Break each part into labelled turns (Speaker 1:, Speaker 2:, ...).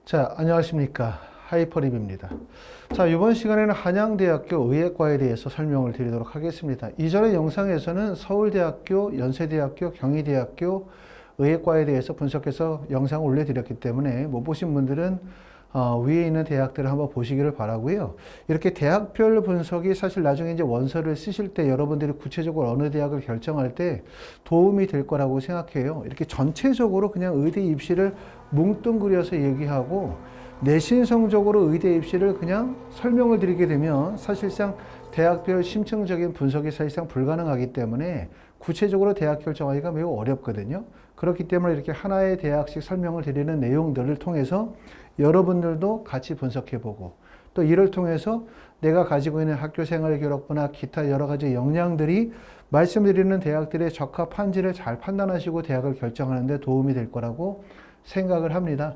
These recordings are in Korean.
Speaker 1: 자, 안녕하십니까. 하이퍼립입니다. 자, 이번 시간에는 한양대학교 의예과에 대해서 설명을 드리도록 하겠습니다. 이전의 영상에서는 서울대학교, 연세대학교, 경희대학교 의예과에 대해서 분석해서 영상을 올려드렸기 때문에 못 보신 분들은 위에 있는 대학들을 한번 보시기를 바라고요. 이렇게 대학별 분석이 사실 나중에 이제 원서를 쓰실 때 여러분들이 구체적으로 어느 대학을 결정할 때 도움이 될 거라고 생각해요. 이렇게 전체적으로 그냥 의대 입시를 뭉뚱그려서 얘기하고 내신 성적으로 의대 입시를 그냥 설명을 드리게 되면 사실상 대학별 심층적인 분석이 사실상 불가능하기 때문에 구체적으로 대학 결정하기가 매우 어렵거든요. 그렇기 때문에 이렇게 하나의 대학씩 설명을 드리는 내용들을 통해서 여러분들도 같이 분석해보고 또 이를 통해서 내가 가지고 있는 학교 생활 기록부나 기타 여러 가지 역량들이 말씀드리는 대학들의 적합한지를 잘 판단하시고 대학을 결정하는 데 도움이 될 거라고 생각을 합니다.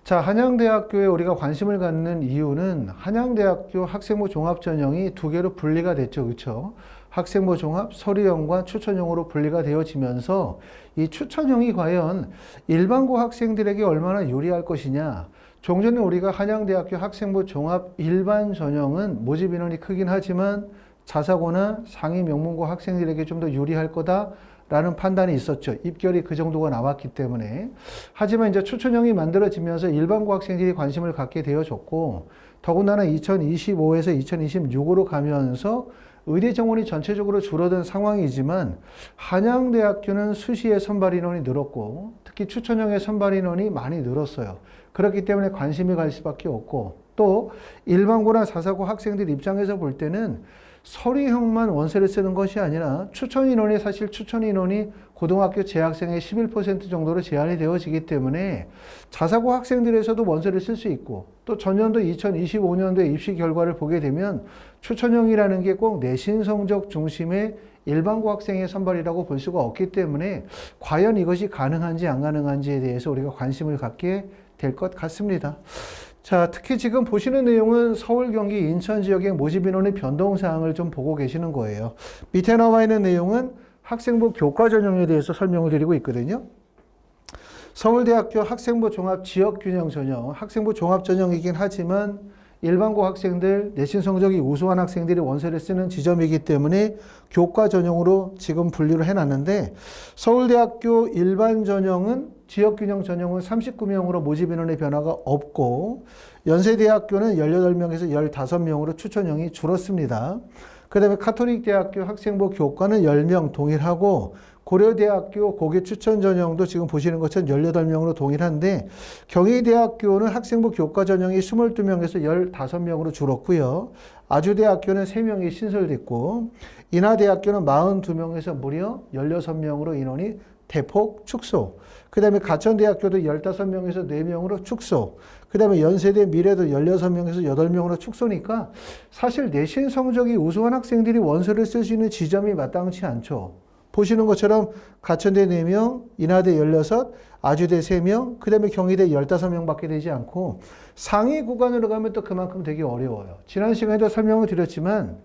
Speaker 1: 자, 한양대학교에 우리가 관심을 갖는 이유는 한양대학교 학생부 종합전형이 두 개로 분리가 됐죠. 그렇죠? 학생부 종합, 서류형과 추천형으로 분리가 되어지면서 이 추천형이 과연 일반고 학생들에게 얼마나 유리할 것이냐. 종전에 우리가 한양대학교 학생부 종합 일반 전형은 모집 인원이 크긴 하지만 자사고나 상위 명문고 학생들에게 좀 더 유리할 거다. 라는 판단이 있었죠. 입결이 그 정도가 나왔기 때문에. 하지만 이제 추천형이 만들어지면서 일반고 학생들이 관심을 갖게 되어졌고, 더군다나 2025에서 2026으로 가면서 의대 정원이 전체적으로 줄어든 상황이지만, 한양대학교는 수시의 선발 인원이 늘었고, 특히 추천형의 선발 인원이 많이 늘었어요. 그렇기 때문에 관심이 갈 수밖에 없고, 또 일반고나 자사고 학생들 입장에서 볼 때는 서류형만 원서를 쓰는 것이 아니라 추천 인원이 사실 추천 인원이 고등학교 재학생의 11% 정도로 제한이 되어지기 때문에 자사고 학생들에서도 원서를 쓸 수 있고 또 전년도 2025년도에 입시 결과를 보게 되면 추천형이라는 게 꼭 내신 성적 중심의 일반고 학생의 선발이라고 볼 수가 없기 때문에 과연 이것이 가능한지 안 가능한지에 대해서 우리가 관심을 갖게 될 것 같습니다. 자, 특히 지금 보시는 내용은 서울, 경기, 인천 지역의 모집 인원의 변동사항을 좀 보고 계시는 거예요. 밑에 나와 있는 내용은 학생부 교과 전형에 대해서 설명을 드리고 있거든요. 서울대학교 학생부 종합 지역균형 전형, 학생부 종합 전형이긴 하지만 일반고 학생들, 내신 성적이 우수한 학생들이 원서를 쓰는 지점이기 때문에 교과 전형으로 지금 분류를 해놨는데 서울대학교 일반 전형은 지역균형 전형은 39명으로 모집 인원의 변화가 없고 연세대학교는 18명에서 15명으로 추천형이 줄었습니다. 그 다음에 카톨릭대학교 학생부 교과는 10명 동일하고 고려대학교 고교 추천 전형도 지금 보시는 것처럼 18명으로 동일한데 경희대학교는 학생부 교과 전형이 22명에서 15명으로 줄었고요. 아주대학교는 3명이 신설됐고 인하대학교는 42명에서 무려 16명으로 인원이 대폭 축소. 그 다음에 가천대학교도 15명에서 4명으로 축소. 그 다음에 연세대 미래도 16명에서 8명으로 축소니까 사실 내신 성적이 우수한 학생들이 원서를 쓸 수 있는 지점이 마땅치 않죠. 보시는 것처럼 가천대 4명, 인하대 16, 아주대 3명, 그 다음에 경희대 15명밖에 되지 않고 상위 구간으로 가면 또 그만큼 되게 어려워요. 지난 시간에도 설명을 드렸지만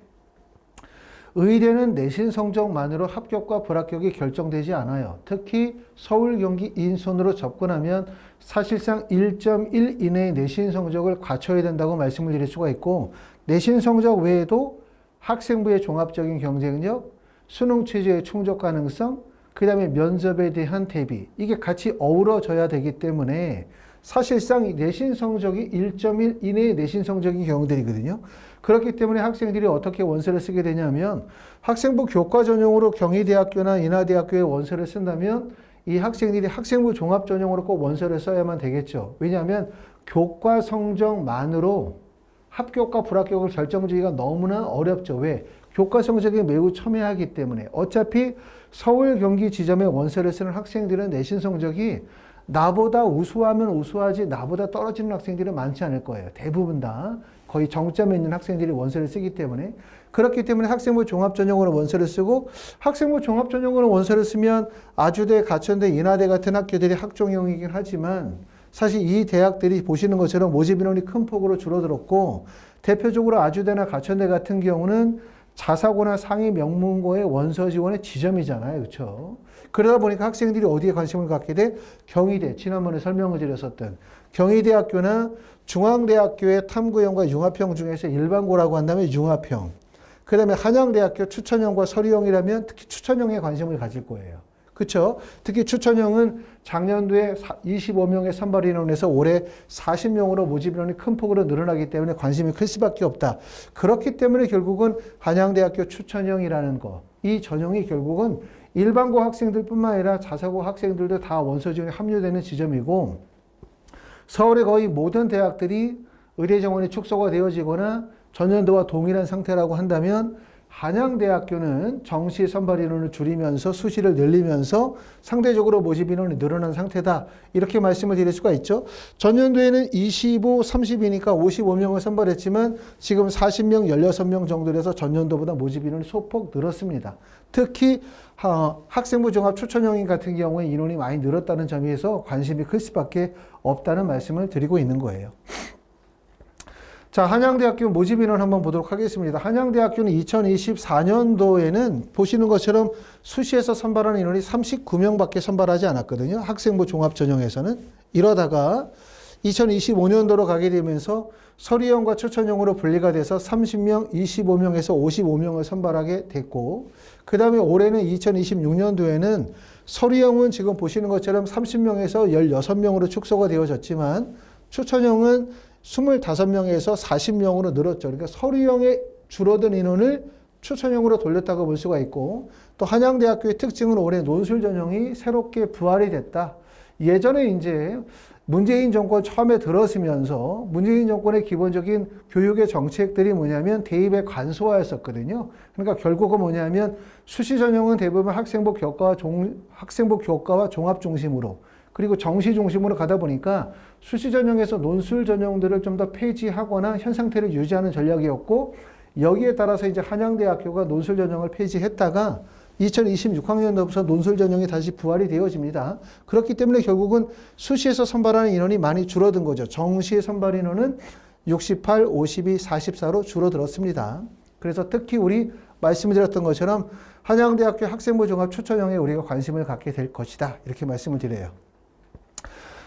Speaker 1: 의대는 내신 성적만으로 합격과 불합격이 결정되지 않아요. 특히 서울, 경기, 인천으로 접근하면 사실상 1.1 이내의 내신 성적을 갖춰야 된다고 말씀을 드릴 수가 있고 내신 성적 외에도 학생부의 종합적인 경쟁력, 수능 체제의 충족 가능성, 그 다음에 면접에 대한 대비 이게 같이 어우러져야 되기 때문에 사실상 내신 성적이 1.1 이내의 내신 성적인 경우들이거든요. 그렇기 때문에 학생들이 어떻게 원서를 쓰게 되냐면 학생부 교과 전형으로 경희대학교나 인하대학교에 원서를 쓴다면 이 학생들이 학생부 종합 전형으로 꼭 원서를 써야만 되겠죠. 왜냐하면 교과 성적만으로 합격과 불합격을 결정지기가 너무나 어렵죠. 왜? 교과 성적이 매우 첨예하기 때문에 어차피 서울, 경기 지점에 원서를 쓰는 학생들은 내신 성적이 나보다 우수하면 우수하지 나보다 떨어지는 학생들은 많지 않을 거예요. 대부분 다 거의 정점에 있는 학생들이 원서를 쓰기 때문에 그렇기 때문에 학생부 종합전형으로 원서를 쓰고 학생부 종합전형으로 원서를 쓰면 아주대, 가천대, 인하대 같은 학교들이 학종형이긴 하지만 사실 이 대학들이 보시는 것처럼 모집 인원이 큰 폭으로 줄어들었고 대표적으로 아주대나 가천대 같은 경우는 자사고나 상위 명문고의 원서 지원의 지점이잖아요. 그렇죠? 그러다 보니까 학생들이 어디에 관심을 갖게 돼? 경희대, 지난번에 설명을 드렸었던 경희대학교나 중앙대학교의 탐구형과 융합형 중에서 일반고라고 한다면 융합형, 그 다음에 한양대학교 추천형과 서류형이라면 특히 추천형에 관심을 가질 거예요. 그렇죠? 특히 추천형은 작년도에 25명의 선발 인원에서 올해 40명으로 모집 인원이 큰 폭으로 늘어나기 때문에 관심이 클 수밖에 없다. 그렇기 때문에 결국은 한양대학교 추천형이라는 거, 이 전형이 결국은 일반고 학생들뿐만 아니라 자사고 학생들도 다 원서 지원에 합류되는 지점이고, 서울의 거의 모든 대학들이 의대 정원이 축소가 되어지거나 전년도와 동일한 상태라고 한다면 한양대학교는 정시 선발 인원을 줄이면서 수시를 늘리면서 상대적으로 모집 인원이 늘어난 상태다. 이렇게 말씀을 드릴 수가 있죠. 전년도에는 25, 30이니까 55명을 선발했지만 지금 40명, 16명 정도 돼서 전년도보다 모집 인원이 소폭 늘었습니다. 특히 학생부 종합 추천형인 같은 경우에 인원이 많이 늘었다는 점에서 관심이 클 수밖에 없다는 말씀을 드리고 있는 거예요. 자, 한양대학교 모집 인원 한번 보도록 하겠습니다. 한양대학교는 2024년도에는 보시는 것처럼 수시에서 선발하는 인원이 39명밖에 선발하지 않았거든요. 학생부 종합 전형에서는. 이러다가 2025년도로 가게 되면서 서류형과 추천형으로 분리가 돼서 30명, 25명에서 55명을 선발하게 됐고, 그 다음에 올해는 2026년도에는 서류형은 지금 보시는 것처럼 30명에서 16명으로 축소가 되어졌지만 추천형은 25명에서 40명으로 늘었죠. 그러니까 서류형에 줄어든 인원을 추천형으로 돌렸다고 볼 수가 있고, 또 한양대학교의 특징은 올해 논술 전형이 새롭게 부활이 됐다. 예전에 이제 문재인 정권 처음에 들어서면서 문재인 정권의 기본적인 교육의 정책들이 뭐냐면 대입의 간소화였었거든요. 그러니까 결국은 뭐냐면 수시 전형은 대부분 학생부 교과와 종합 중심으로, 그리고 정시 중심으로 가다 보니까 수시 전형에서 논술 전형들을 좀 더 폐지하거나 현 상태를 유지하는 전략이었고, 여기에 따라서 이제 한양대학교가 논술 전형을 폐지했다가 2026학년도부터 논술 전형이 다시 부활이 되어집니다. 그렇기 때문에 결국은 수시에서 선발하는 인원이 많이 줄어든 거죠. 정시의 선발 인원은 68, 52, 44로 줄어들었습니다. 그래서 특히 우리 말씀드렸던 것처럼 한양대학교 학생부 종합 추천형에 우리가 관심을 갖게 될 것이다. 이렇게 말씀을 드려요.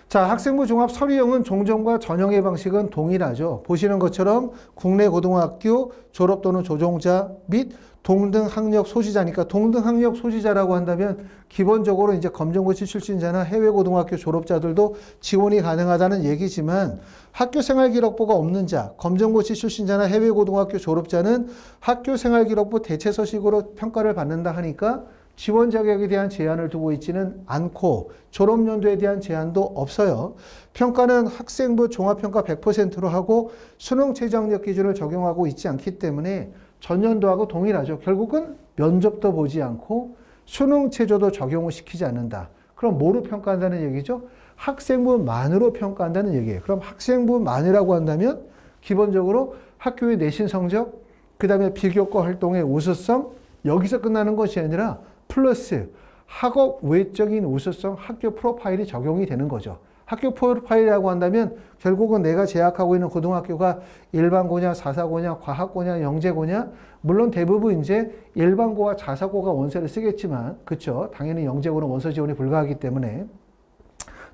Speaker 1: 자, 학생부 종합 서류형은 종전과 전형의 방식은 동일하죠. 보시는 것처럼 국내 고등학교 졸업 또는 조종자 및 동등 학력 소지자니까, 동등 학력 소지자라고 한다면 기본적으로 이제 검정고시 출신자나 해외 고등학교 졸업자들도 지원이 가능하다는 얘기지만, 학교 생활기록부가 없는 자, 검정고시 출신자나 해외 고등학교 졸업자는 학교 생활기록부 대체 서식으로 평가를 받는다 하니까 지원 자격에 대한 제한을 두고 있지는 않고 졸업연도에 대한 제한도 없어요. 평가는 학생부 종합평가 100%로 하고 수능 최저학력 기준을 적용하고 있지 않기 때문에 전년도하고 동일하죠. 결국은 면접도 보지 않고 수능 최저도 적용을 시키지 않는다. 그럼 뭐로 평가한다는 얘기죠? 학생부만으로 평가한다는 얘기예요. 그럼 학생부만이라고 한다면 기본적으로 학교의 내신 성적, 그 다음에 비교과 활동의 우수성, 여기서 끝나는 것이 아니라 플러스 학업 외적인 우수성, 학교 프로파일이 적용이 되는 거죠. 학교 프로파일이라고 한다면 결국은 내가 재학하고 있는 고등학교가 일반고냐, 자사고냐, 과학고냐, 영재고냐, 물론 대부분 이제 일반고와 자사고가 원서를 쓰겠지만, 그렇죠? 당연히 영재고는 원서 지원이 불가하기 때문에.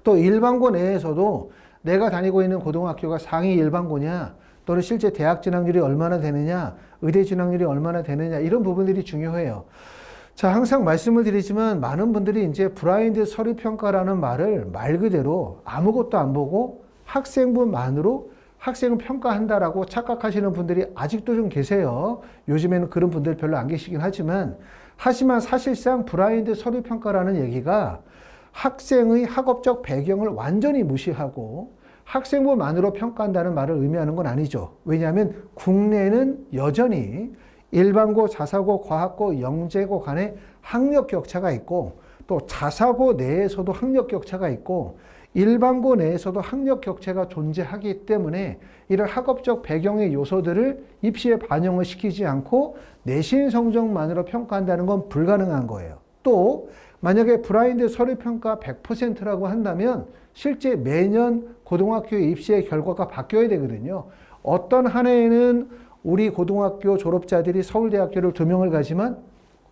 Speaker 1: 또 일반고 내에서도 내가 다니고 있는 고등학교가 상위 일반고냐, 또는 실제 대학 진학률이 얼마나 되느냐, 의대 진학률이 얼마나 되느냐, 이런 부분들이 중요해요. 자, 항상 말씀을 드리지만 많은 분들이 이제 브라인드 서류 평가라는 말을 말 그대로 아무것도 안 보고 학생부만으로 학생을 평가한다라고 착각하시는 분들이 아직도 좀 계세요. 요즘에는 그런 분들 별로 안 계시긴 하지만 사실상 브라인드 서류 평가라는 얘기가 학생의 학업적 배경을 완전히 무시하고 학생부만으로 평가한다는 말을 의미하는 건 아니죠. 왜냐하면 국내는 여전히 일반고, 자사고, 과학고, 영재고 간에 학력 격차가 있고, 또 자사고 내에서도 학력 격차가 있고, 일반고 내에서도 학력 격차가 존재하기 때문에 이런 학업적 배경의 요소들을 입시에 반영을 시키지 않고 내신 성적만으로 평가한다는 건 불가능한 거예요. 또 만약에 브라인드 서류 평가 100%라고 한다면 실제 매년 고등학교 입시의 결과가 바뀌어야 되거든요. 어떤 한 해에는 우리 고등학교 졸업자들이 서울대학교를 2명을 가지만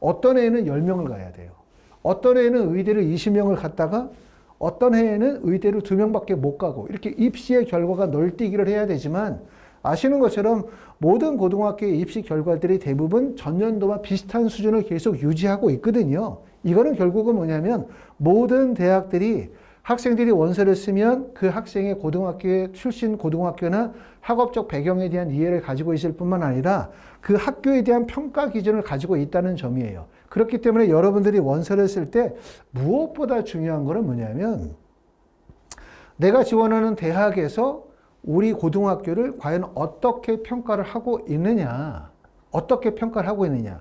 Speaker 1: 어떤 해에는 10명을 가야 돼요. 어떤 해에는 의대를 20명을 갔다가 어떤 해에는 의대를 2명밖에 못 가고 이렇게 입시의 결과가 널뛰기를 해야 되지만 아시는 것처럼 모든 고등학교의 입시 결과들이 대부분 전년도와 비슷한 수준을 계속 유지하고 있거든요. 이거는 결국은 뭐냐면 모든 대학들이 학생들이 원서를 쓰면 그 학생의 고등학교의 출신 고등학교나 학업적 배경에 대한 이해를 가지고 있을 뿐만 아니라 그 학교에 대한 평가 기준을 가지고 있다는 점이에요. 그렇기 때문에 여러분들이 원서를 쓸 때 무엇보다 중요한 거는 뭐냐면 내가 지원하는 대학에서 우리 고등학교를 과연 어떻게 평가를 하고 있느냐, 어떻게 평가를 하고 있느냐,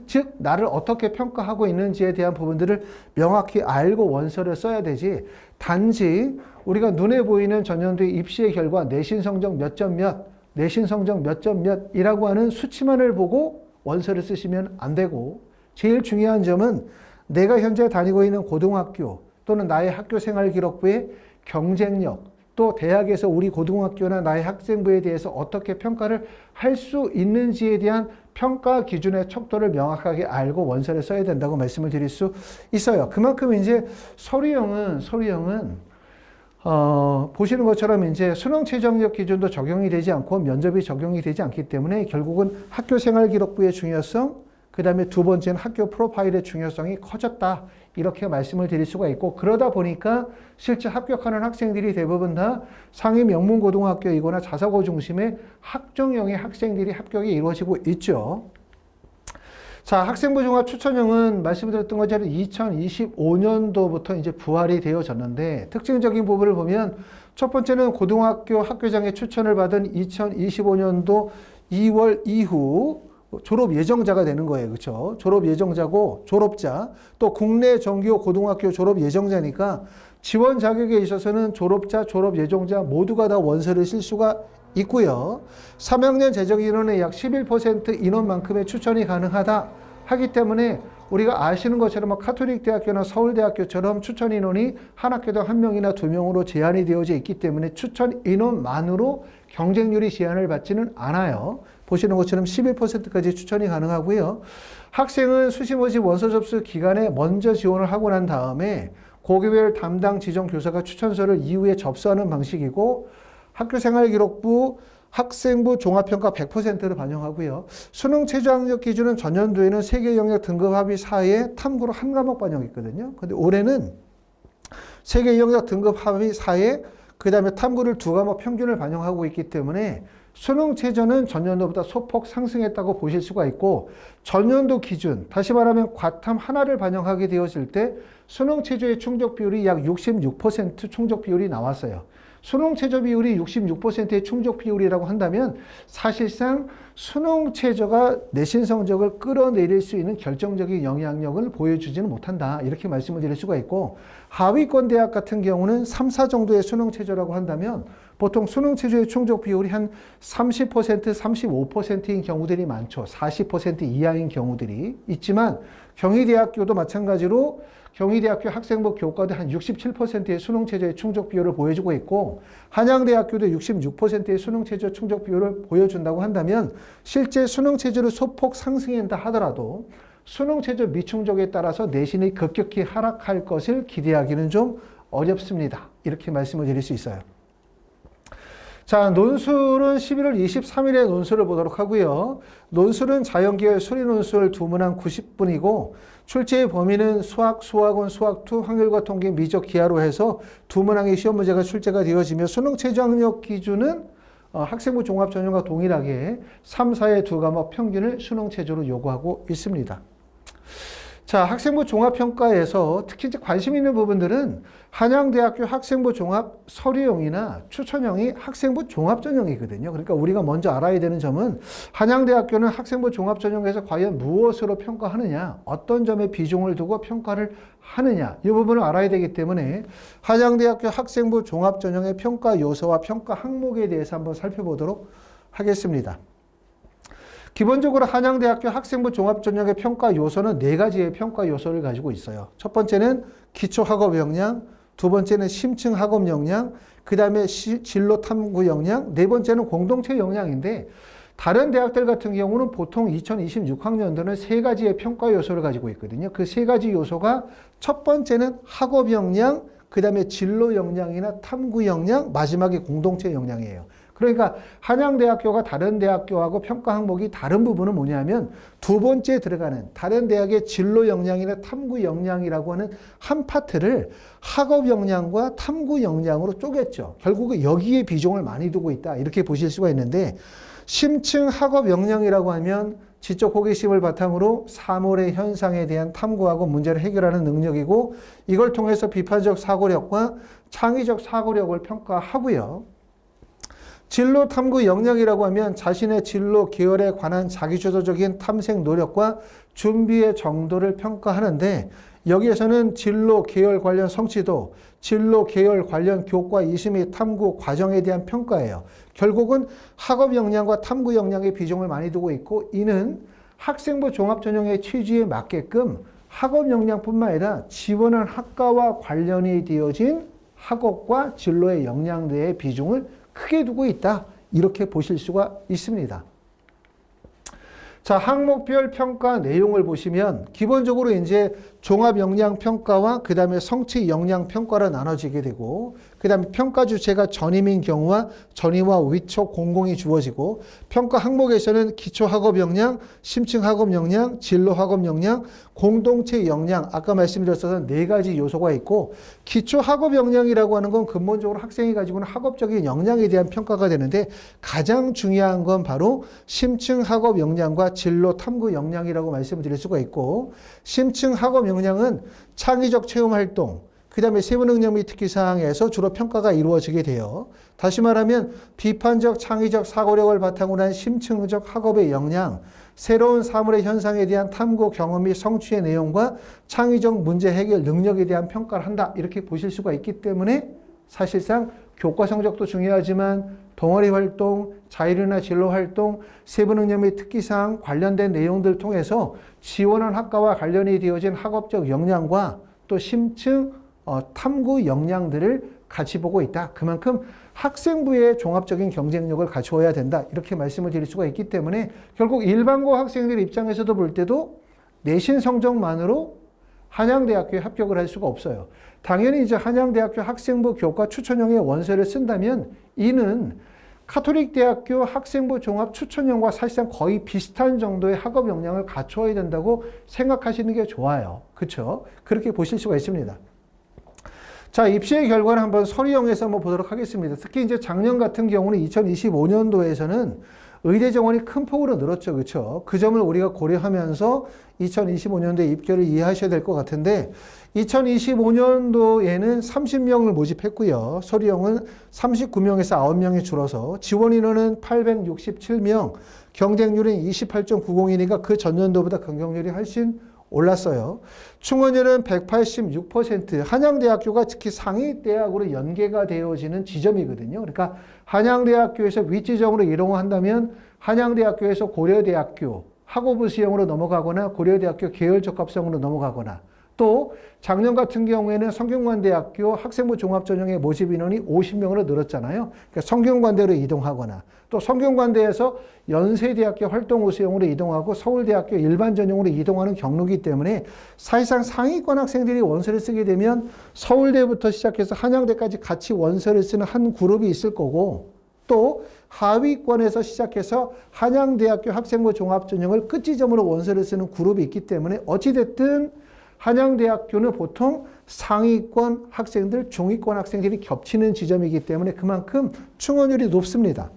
Speaker 1: 즉 나를 어떻게 평가하고 있는지에 대한 부분들을 명확히 알고 원서를 써야 되지, 단지 우리가 눈에 보이는 전년도의 입시의 결과 내신 성적 몇 점 몇, 내신 성적 몇 점 몇이라고 하는 수치만을 보고 원서를 쓰시면 안 되고, 제일 중요한 점은 내가 현재 다니고 있는 고등학교 또는 나의 학교 생활 기록부의 경쟁력, 또 대학에서 우리 고등학교나 나의 학생부에 대해서 어떻게 평가를 할 수 있는지에 대한 평가 기준의 척도를 명확하게 알고 원서를 써야 된다고 말씀을 드릴 수 있어요. 그만큼 이제 서류형은 보시는 것처럼 이제 수능 최저학력 기준도 적용이 되지 않고 면접이 적용이 되지 않기 때문에 결국은 학교 생활 기록부의 중요성, 그 다음에 두 번째는 학교 프로파일의 중요성이 커졌다. 이렇게 말씀을 드릴 수가 있고, 그러다 보니까 실제 합격하는 학생들이 대부분 다 상위 명문 고등학교이거나 자사고 중심의 학종형의 학생들이 합격이 이루어지고 있죠. 자, 학생부 종합 추천형은 말씀드렸던 것처럼 2025년도부터 이제 부활이 되어졌는데, 특징적인 부분을 보면 첫 번째는 고등학교 학교장의 추천을 받은 2025년도 2월 이후 졸업 예정자가 되는 거예요. 그렇죠? 졸업 예정자고 졸업자, 또 국내 정규 고등학교 졸업 예정자니까 지원 자격에 있어서는 졸업자, 졸업 예정자 모두가 다 원서를 쓸 수가 있고요. 3학년 재적 인원의 약 11% 인원만큼의 추천이 가능하다 하기 때문에 우리가 아시는 것처럼 카톨릭 대학교나 서울대학교처럼 추천 인원이 한 학교당 1명이나 2명으로 제한이 되어져 있기 때문에 추천 인원만으로 경쟁률이 제한을 받지는 않아요. 보시는 것처럼 11%까지 추천이 가능하고요. 학생은 수시 모집 원서 접수 기간에 먼저 지원을 하고 난 다음에 고교별 담당 지정 교사가 추천서를 이후에 접수하는 방식이고, 학교생활기록부 학생부 종합평가 100%를 반영하고요. 수능 최저학력 기준은 전년도에는 세계 영역 등급 합의 4에 탐구로 한 과목 반영했거든요. 근데 올해는 세계 영역 등급 합의 4에 그 다음에 탐구를 2과목 평균을 반영하고 있기 때문에 수능 최저는 전년도보다 소폭 상승했다고 보실 수가 있고, 전년도 기준, 다시 말하면 과탐 하나를 반영하게 되었을 때 수능 최저의 충족 비율이 약 66% 충족 비율이 나왔어요. 수능 최저 비율이 66%의 충족 비율이라고 한다면 사실상 수능 최저가 내신 성적을 끌어내릴 수 있는 결정적인 영향력을 보여주지는 못한다. 이렇게 말씀을 드릴 수가 있고, 하위권 대학 같은 경우는 3, 4 정도의 수능 최저라고 한다면 보통 수능 최저의 충족 비율이 한 30%, 35%인 경우들이 많죠. 40% 이하인 경우들이 있지만 경희대학교도 마찬가지로 경희대학교 학생부 교과도 한 67%의 수능 최저의 충족 비율을 보여주고 있고, 한양대학교도 66%의 수능 최저 충족 비율을 보여준다고 한다면 실제 수능 최저를 소폭 상승한다 하더라도 수능 최저 미충족에 따라서 내신이 급격히 하락할 것을 기대하기는 좀 어렵습니다. 이렇게 말씀을 드릴 수 있어요. 자, 논술은 11월 23일에 논술을 보도록 하고요. 논술은 자연계열 수리 논술 2문항 90분이고 출제의 범위는 수학, 수학원, 수학2, 확률과 통계, 미적, 기하로 해서 2문항의 시험 문제가 출제가 되어지며 수능 최저학력 기준은 학생부 종합 전형과 동일하게 3, 4의 2과목 평균을 수능 최저로 요구하고 있습니다. 자, 학생부 종합평가에서 특히 이제 관심 있는 부분들은 한양대학교 학생부 종합 서류형이나 추천형이 학생부 종합전형이거든요. 그러니까 우리가 먼저 알아야 되는 점은 한양대학교는 학생부 종합전형에서 과연 무엇으로 평가하느냐, 어떤 점에 비중을 두고 평가를 하느냐, 이 부분을 알아야 되기 때문에 한양대학교 학생부 종합전형의 평가 요소와 평가 항목에 대해서 한번 살펴보도록 하겠습니다. 기본적으로 한양대학교 학생부 종합전형의 평가 요소는 4가지의 평가 요소를 가지고 있어요. 첫 번째는 기초학업 역량, 두 번째는 심층 학업 역량, 그 다음에 진로 탐구 역량, 네 번째는 공동체 역량인데, 다른 대학들 같은 경우는 보통 2026학년도는 세 가지의 평가 요소를 가지고 있거든요. 그 세 가지 요소가 첫 번째는 학업 역량, 그 다음에 진로 역량이나 탐구 역량, 마지막에 공동체 역량이에요. 그러니까 한양대학교가 다른 대학교하고 평가 항목이 다른 부분은 뭐냐면 두 번째 들어가는 다른 대학의 진로 역량이나 탐구 역량이라고 하는 한 파트를 학업 역량과 탐구 역량으로 쪼갰죠. 결국은 여기에 비중을 많이 두고 있다. 이렇게 보실 수가 있는데 심층 학업 역량이라고 하면 지적 호기심을 바탕으로 사물의 현상에 대한 탐구하고 문제를 해결하는 능력이고 이걸 통해서 비판적 사고력과 창의적 사고력을 평가하고요. 진로 탐구 역량이라고 하면 자신의 진로 계열에 관한 자기주도적인 탐색 노력과 준비의 정도를 평가하는데 여기에서는 진로 계열 관련 성취도, 진로 계열 관련 교과 이수 및 탐구 과정에 대한 평가예요. 결국은 학업 역량과 탐구 역량의 비중을 많이 두고 있고 이는 학생부 종합전형의 취지에 맞게끔 학업 역량뿐만 아니라 지원한 학과와 관련이 되어진 학업과 진로의 역량들의 비중을 크게 두고 있다. 이렇게 보실 수가 있습니다. 자, 항목별 평가 내용을 보시면 기본적으로 이제 종합 역량 평가와 그 다음에 성취 역량 평가로 나눠지게 되고 그 다음에 평가 주체가 전임인 경우와 전임과 위촉 공공이 주어지고 평가 항목에서는 기초 학업 역량, 심층 학업 역량, 진로 학업 역량, 공동체 역량 아까 말씀드렸던 네 가지 요소가 있고 기초 학업 역량이라고 하는 건 근본적으로 학생이 가지고 있는 학업적인 역량에 대한 평가가 되는데 가장 중요한 건 바로 심층 학업 역량과 진로 탐구 역량이라고 말씀을 드릴 수가 있고 심층 학업 역량은 창의적 체험 활동, 그 다음에 세부 능력 및 특기사항에서 주로 평가가 이루어지게 돼요. 다시 말하면 비판적 창의적 사고력을 바탕으로 한 심층적 학업의 역량, 새로운 사물의 현상에 대한 탐구 경험 및 성취의 내용과 창의적 문제 해결 능력에 대한 평가를 한다. 이렇게 보실 수가 있기 때문에 사실상 교과 성적도 중요하지만 동아리 활동, 자율이나 진로 활동, 세부 능력 및 특기사항 관련된 내용들을 통해서 지원한 학과와 관련이 되어진 학업적 역량과 또 심층 탐구 역량들을 같이 보고 있다. 그만큼 학생부의 종합적인 경쟁력을 갖추어야 된다. 이렇게 말씀을 드릴 수가 있기 때문에 결국 일반고 학생들 입장에서도 볼 때도 내신 성적만으로 한양대학교에 합격을 할 수가 없어요. 당연히 이제 한양대학교 학생부 교과 추천형의 원서를 쓴다면 이는 카톨릭대학교 학생부 종합 추천형과 사실상 거의 비슷한 정도의 학업 역량을 갖추어야 된다고 생각하시는 게 좋아요. 그렇죠? 그렇게 보실 수가 있습니다. 자, 입시의 결과를 한번 서류형에서 한번 보도록 하겠습니다. 특히 이제 작년 같은 경우는 2025년도에서는 의대 정원이 큰 폭으로 늘었죠. 그렇죠? 그 점을 우리가 고려하면서 2025년도에 입결을 이해하셔야 될 것 같은데 2025년도에는 30명을 모집했고요. 서류형은 39명에서 9명이 줄어서 지원 인원은 867명, 경쟁률은 28.90이니까 그 전년도보다 경쟁률이 훨씬 올랐어요. 충원율은 186%, 한양대학교가 특히 상위대학으로 연계가 되어지는 지점이거든요. 그러니까 한양대학교에서 윗지정으로 이동한다면 한양대학교에서 고려대학교 학업부 수용으로 넘어가거나 고려대학교 계열 적합성으로 넘어가거나 또 작년 같은 경우에는 성균관대학교 학생부 종합전형의 모집 인원이 50명으로 늘었잖아요. 그러니까 성균관대로 이동하거나 또 성균관대에서 연세대학교 활동부 수용으로 이동하고 서울대학교 일반 전형으로 이동하는 경로이기 때문에 사실상 상위권 학생들이 원서를 쓰게 되면 서울대부터 시작해서 한양대까지 같이 원서를 쓰는 한 그룹이 있을 거고 또 하위권에서 시작해서 한양대학교 학생부 종합전형을 끝지점으로 원서를 쓰는 그룹이 있기 때문에 어찌됐든 한양대학교는 보통 상위권 학생들, 중위권 학생들이 겹치는 지점이기 때문에 그만큼 충원율이 높습니다.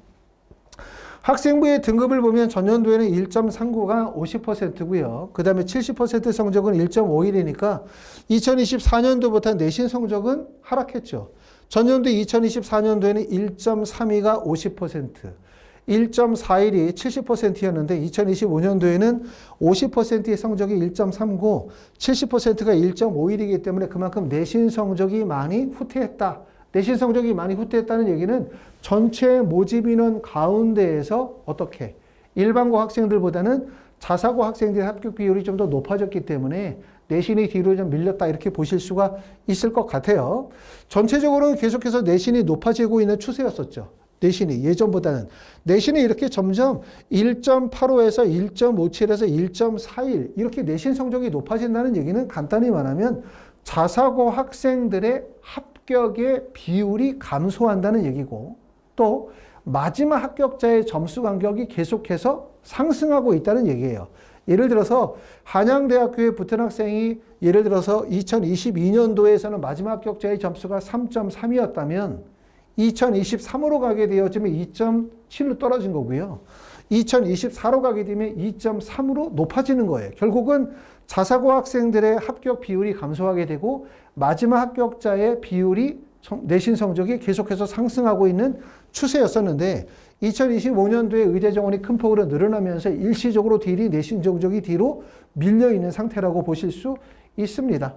Speaker 1: 학생부의 등급을 보면 전년도에는 1.39가 50%고요. 그 다음에 70% 성적은 1.51이니까 2024년도부터 내신 성적은 하락했죠. 전년도 2024년도에는 1.32가 50%, 1.41이 70%였는데 2025년도에는 50%의 성적이 1.39, 70%가 1.51이기 때문에 그만큼 내신 성적이 많이 후퇴했다. 내신 성적이 많이 후퇴했다는 얘기는 전체 모집 인원 가운데에서 어떻게 일반고 학생들보다는 자사고 학생들의 합격 비율이 좀 더 높아졌기 때문에 내신이 뒤로 좀 밀렸다 이렇게 보실 수가 있을 것 같아요. 전체적으로는 계속해서 내신이 높아지고 있는 추세였었죠. 내신이 예전보다는. 내신이 이렇게 점점 1.85에서 1.57에서 1.41 이렇게 내신 성적이 높아진다는 얘기는 간단히 말하면 자사고 학생들의 합격의 비율이 감소한다는 얘기고, 또 마지막 합격자의 점수 간격이 계속해서 상승하고 있다는 얘기예요. 예를 들어서 한양대학교에 붙은 학생이 예를 들어서 2022년도에서는 마지막 합격자의 점수가 3.3이었다면 2023으로 가게 되어지면 2.7로 떨어진 거고요. 2024로 가게 되면 2.3으로 높아지는 거예요. 결국은 자사고 학생들의 합격 비율이 감소하게 되고 마지막 합격자의 비율이 내신 성적이 계속해서 상승하고 있는 추세였었는데 2025년도에 의대 정원이 큰 폭으로 늘어나면서 일시적으로 내신 성적이 뒤로 밀려있는 상태라고 보실 수 있습니다.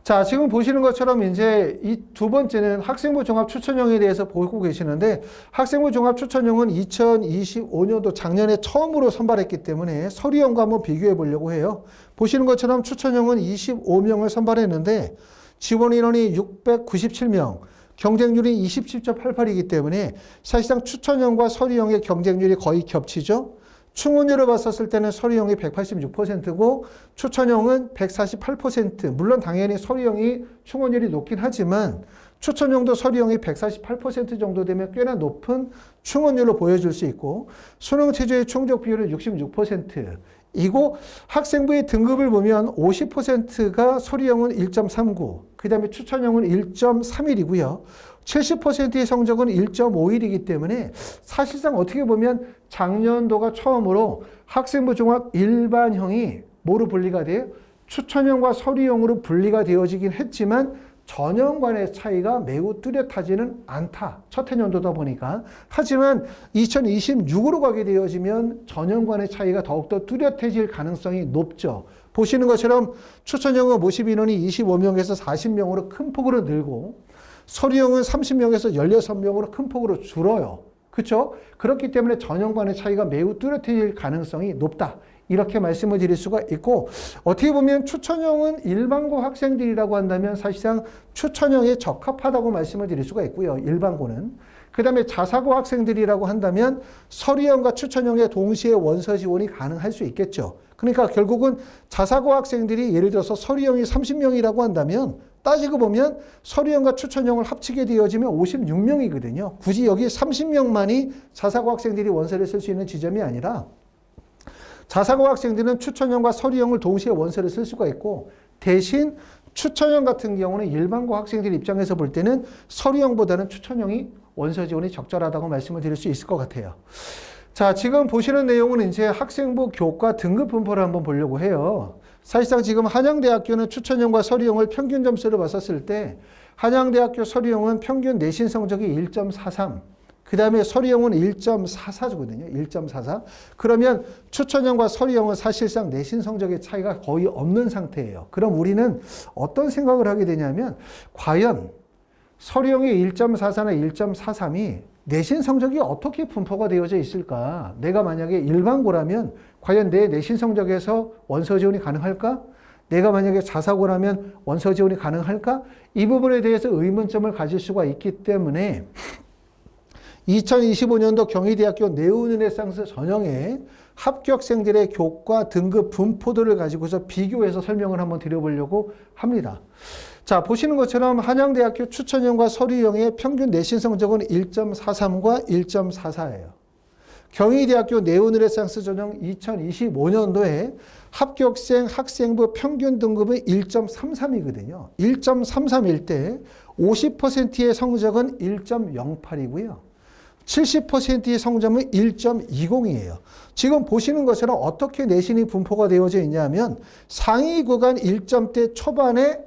Speaker 1: 자, 지금 보시는 것처럼 이제 이 두 번째는 학생부 종합 추천형에 대해서 보고 계시는데, 학생부 종합 추천형은 2025년도 작년에 처음으로 선발했기 때문에 서류형과 한번 비교해 보려고 해요. 보시는 것처럼 추천형은 25명을 선발했는데 지원 인원이 697명, 경쟁률이 27.88이기 때문에 사실상 추천형과 서류형의 경쟁률이 거의 겹치죠. 충원율을 봤었을 때는 서류형이 186%고 추천형은 148%. 물론 당연히 서류형이 충원율이 높긴 하지만 추천형도 서류형이 148% 정도 되면 꽤나 높은 충원율로 보여줄 수 있고, 수능 최저의 충족 비율은 66%. 이고 학생부의 등급을 보면 50%가 서류형은 1.39, 그 다음에 추천형은 1.31이고요. 70%의 성적은 1.51이기 때문에 사실상 어떻게 보면 작년도가 처음으로 학생부 종합 일반형이 뭐로 분리가 돼요? 추천형과 서류형으로 분리가 되어지긴 했지만 전형 간의 차이가 매우 뚜렷하지는 않다. 첫 해년도다 보니까. 하지만 2026으로 가게 되어지면 전형 간의 차이가 더욱더 뚜렷해질 가능성이 높죠. 보시는 것처럼 추천형은 모집 인원이 25명에서 40명으로 큰 폭으로 늘고 서류형은 30명에서 16명으로 큰 폭으로 줄어요. 그렇죠? 그렇기 때문에 전형 간의 차이가 매우 뚜렷해질 가능성이 높다. 이렇게 말씀을 드릴 수가 있고, 어떻게 보면 추천형은 일반고 학생들이라고 한다면 사실상 추천형에 적합하다고 말씀을 드릴 수가 있고요. 일반고는. 그 다음에 자사고 학생들이라고 한다면 서류형과 추천형에 동시에 원서 지원이 가능할 수 있겠죠. 그러니까 결국은 자사고 학생들이 예를 들어서 서류형이 30명이라고 한다면 따지고 보면 서류형과 추천형을 합치게 되어지면 56명이거든요. 굳이 여기 30명만이 자사고 학생들이 원서를 쓸 수 있는 지점이 아니라 자사고 학생들은 추천형과 서류형을 동시에 원서를 쓸 수가 있고, 대신 추천형 같은 경우는 일반고 학생들 입장에서 볼 때는 서류형보다는 추천형이 원서 지원이 적절하다고 말씀을 드릴 수 있을 것 같아요. 자, 지금 보시는 내용은 이제 학생부 교과 등급 분포를 한번 보려고 해요. 사실상 지금 한양대학교는 추천형과 서류형을 평균 점수를 봤었을 때 한양대학교 서류형은 평균 내신 성적이 1.43, 그 다음에 서류형은 1.44주거든요. 1.44. 그러면 추천형과 서류형은 사실상 내신 성적의 차이가 거의 없는 상태예요. 그럼 우리는 어떤 생각을 하게 되냐면, 과연 서류형이 1.44나 1.43이 내신 성적이 어떻게 분포가 되어져 있을까? 내가 만약에 일반고라면 과연 내 내신 성적에서 원서 지원이 가능할까? 내가 만약에 자사고라면 원서 지원이 가능할까? 이 부분에 대해서 의문점을 가질 수가 있기 때문에 2025년도 경희대학교 네오르네상스 전형의 합격생들의 교과 등급 분포도를 가지고서 비교해서 설명을 한번 드려보려고 합니다. 자, 보시는 것처럼 한양대학교 추천형과 서류형의 평균 내신 성적은 1.43과 1.44예요. 경희대학교 네오르네상스 전형 2025년도에 합격생 학생부 평균 등급은 1.33이거든요. 1.33일 때 50%의 성적은 1.08이고요. 70%의 성적은 1.20이에요. 지금 보시는 것처럼 어떻게 내신이 분포가 되어져 있냐면 상위 구간 1점대 초반에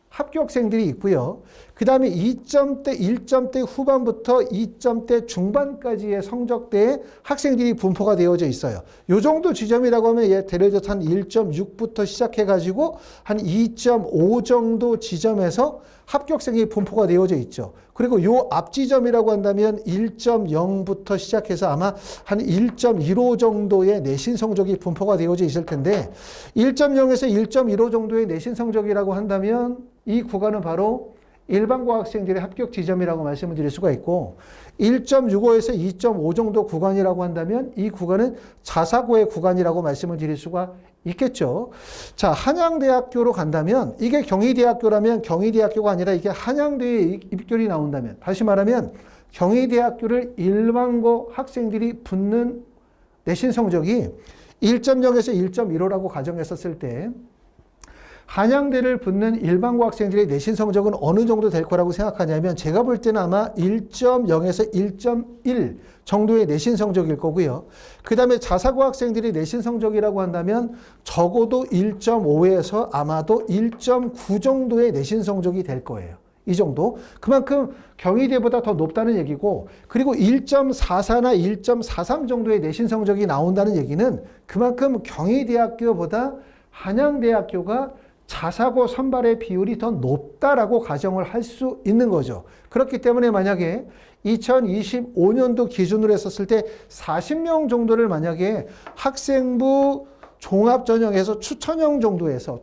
Speaker 1: 합격생들이 있고요. 그 다음에 2점대, 1점대 후반부터 2점대 중반까지의 성적대에 학생들이 분포가 되어져 있어요. 이 정도 지점이라고 하면 예를 들어서 한 1.6부터 시작해가지고 한 2.5 정도 지점에서 합격생이 분포가 되어져 있죠. 그리고 요 앞 지점이라고 한다면 1.0부터 시작해서 아마 한 1.15 정도의 내신 성적이 분포가 되어져 있을 텐데 1.0에서 1.15 정도의 내신 성적이라고 한다면 이 구간은 바로 일반고 학생들의 합격 지점이라고 말씀을 드릴 수가 있고 1.65에서 2.5 정도 구간이라고 한다면 이 구간은 자사고의 구간이라고 말씀을 드릴 수가 있겠죠. 자, 한양대학교로 간다면 이게 경희대학교라면 경희대학교가 아니라 이게 한양대에 입결이 나온다면 다시 말하면 경희대학교를 일반고 학생들이 붙는 내신 성적이 1.0에서 1.15라고 가정했었을 때 한양대를 붙는 일반고 학생들의 내신 성적은 어느 정도 될 거라고 생각하냐면 제가 볼 때는 아마 1.0에서 1.1 정도의 내신 성적일 거고요. 그 다음에 자사고 학생들의 내신 성적이라고 한다면 적어도 1.5에서 아마도 1.9 정도의 내신 성적이 될 거예요. 이 정도. 그만큼 경희대보다 더 높다는 얘기고 그리고 1.44나 1.43 정도의 내신 성적이 나온다는 얘기는 그만큼 경희대학교보다 한양대학교가 자사고 선발의 비율이 더 높다라고 가정을 할 수 있는 거죠. 그렇기 때문에 만약에 2025년도 기준으로 했었을 때 40명 정도를 만약에 학생부 종합전형에서 추천형에서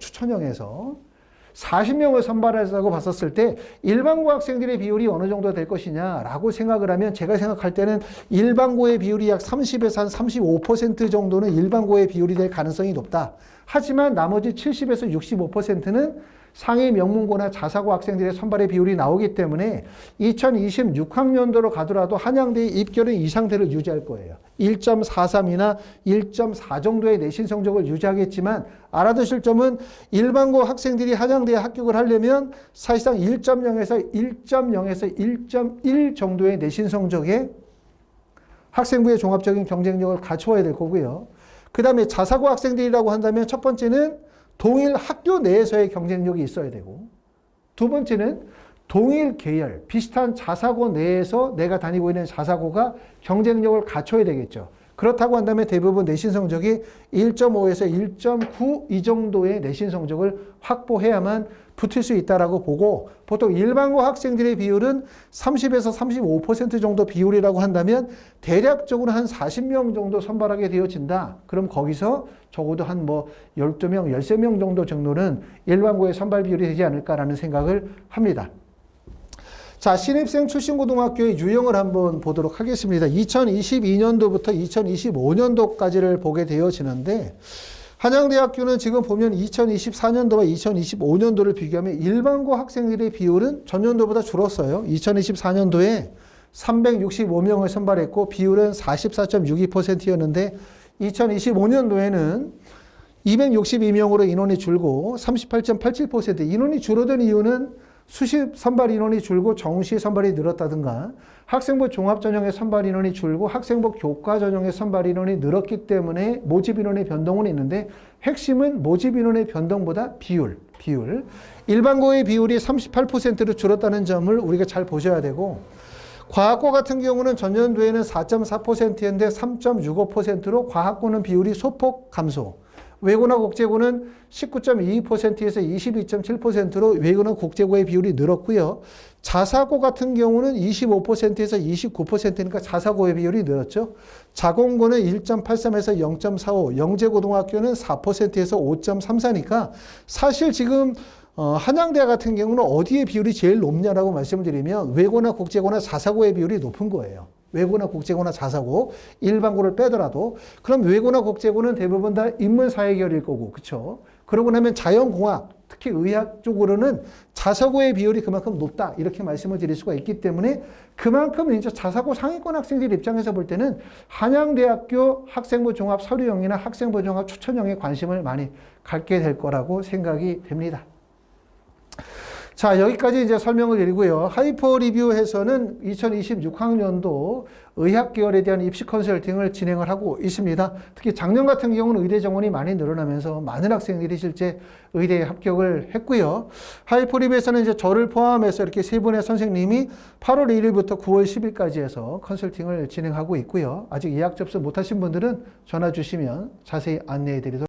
Speaker 1: 40명을 선발했다고 봤었을 때 일반고 학생들의 비율이 어느 정도 될 것이냐라고 생각을 하면 제가 생각할 때는 일반고의 비율이 약 30에서 한 35% 정도는 일반고의 비율이 될 가능성이 높다. 하지만 나머지 70에서 65%는 상위 명문고나 자사고 학생들의 선발의 비율이 나오기 때문에 2026학년도로 가더라도 한양대의 입결은 이 상태를 유지할 거예요. 1.43이나 1.4 정도의 내신 성적을 유지하겠지만 알아두실 점은 일반고 학생들이 한양대에 합격을 하려면 사실상 1.0에서 1.1 정도의 내신 성적에 학생부의 종합적인 경쟁력을 갖추어야 될 거고요. 그 다음에 자사고 학생들이라고 한다면 첫 번째는 동일 학교 내에서의 경쟁력이 있어야 되고 두 번째는 동일 계열, 비슷한 자사고 내에서 내가 다니고 있는 자사고가 경쟁력을 갖춰야 되겠죠. 그렇다고 한다면 대부분 내신 성적이 1.5에서 1.9 이 정도의 내신 성적을 확보해야만 붙을 수 있다라고 보고 보통 일반고 학생들의 비율은 30에서 35% 정도 비율이라고 한다면 대략적으로 한 40명 정도 선발하게 되어진다. 그럼 거기서 적어도 한 12명, 13명 정도 정도는 일반고의 선발 비율이 되지 않을까라는 생각을 합니다. 자, 신입생 출신고등학교의 유형을 한번 보도록 하겠습니다. 2022년도부터 2025년도까지를 보게 되어지는데 한양대학교는 지금 보면 2024년도와 2025년도를 비교하면 일반고 학생들의 비율은 전년도보다 줄었어요. 2024년도에 365명을 선발했고 비율은 44.62%였는데 2025년도에는 262명으로 인원이 줄고 38.87%. 인원이 줄어든 이유는 수시 선발 인원이 줄고 정시 선발이 늘었다든가 학생부 종합전형의 선발 인원이 줄고 학생부 교과전형의 선발 인원이 늘었기 때문에 모집 인원의 변동은 있는데 핵심은 모집 인원의 변동보다 비율. 일반고의 비율이 38%로 줄었다는 점을 우리가 잘 보셔야 되고 과학고 같은 경우는 전년도에는 4.4%였는데 3.65%로 과학고는 비율이 소폭 감소. 외고나 국제고는 19.22%에서 22.7%로 외고나 국제고의 비율이 늘었고요. 자사고 같은 경우는 25%에서 29%니까 자사고의 비율이 늘었죠. 자공고는 1.83에서 0.45, 영재고등학교는 4%에서 5.34니까 사실 지금 한양대 같은 경우는 어디에 비율이 제일 높냐라고 말씀을 드리면 외고나 국제고나 자사고의 비율이 높은 거예요. 외고나 국제고나 자사고 일반고를 빼더라도 그럼 외고나 국제고는 대부분 다 인문사회계열일 거고 그렇죠? 그러고 나면 자연공학 특히 의학 쪽으로는 자사고의 비율이 그만큼 높다 이렇게 말씀을 드릴 수가 있기 때문에 그만큼 이제 자사고 상위권 학생들 입장에서 볼 때는 한양대학교 학생부 종합 서류형이나 학생부 종합 추천형에 관심을 많이 갖게 될 거라고 생각이 됩니다. 자, 여기까지 이제 설명을 드리고요. 하이퍼 리뷰에서는 2026학년도 의학 계열에 대한 입시 컨설팅을 진행을 하고 있습니다. 특히 작년 같은 경우는 의대 정원이 많이 늘어나면서 많은 학생들이 실제 의대에 합격을 했고요. 하이퍼 리뷰에서는 이제 저를 포함해서 이렇게 세 분의 선생님이 8월 1일부터 9월 10일까지 해서 컨설팅을 진행하고 있고요. 아직 예약 접수 못하신 분들은 전화 주시면 자세히 안내해 드리도록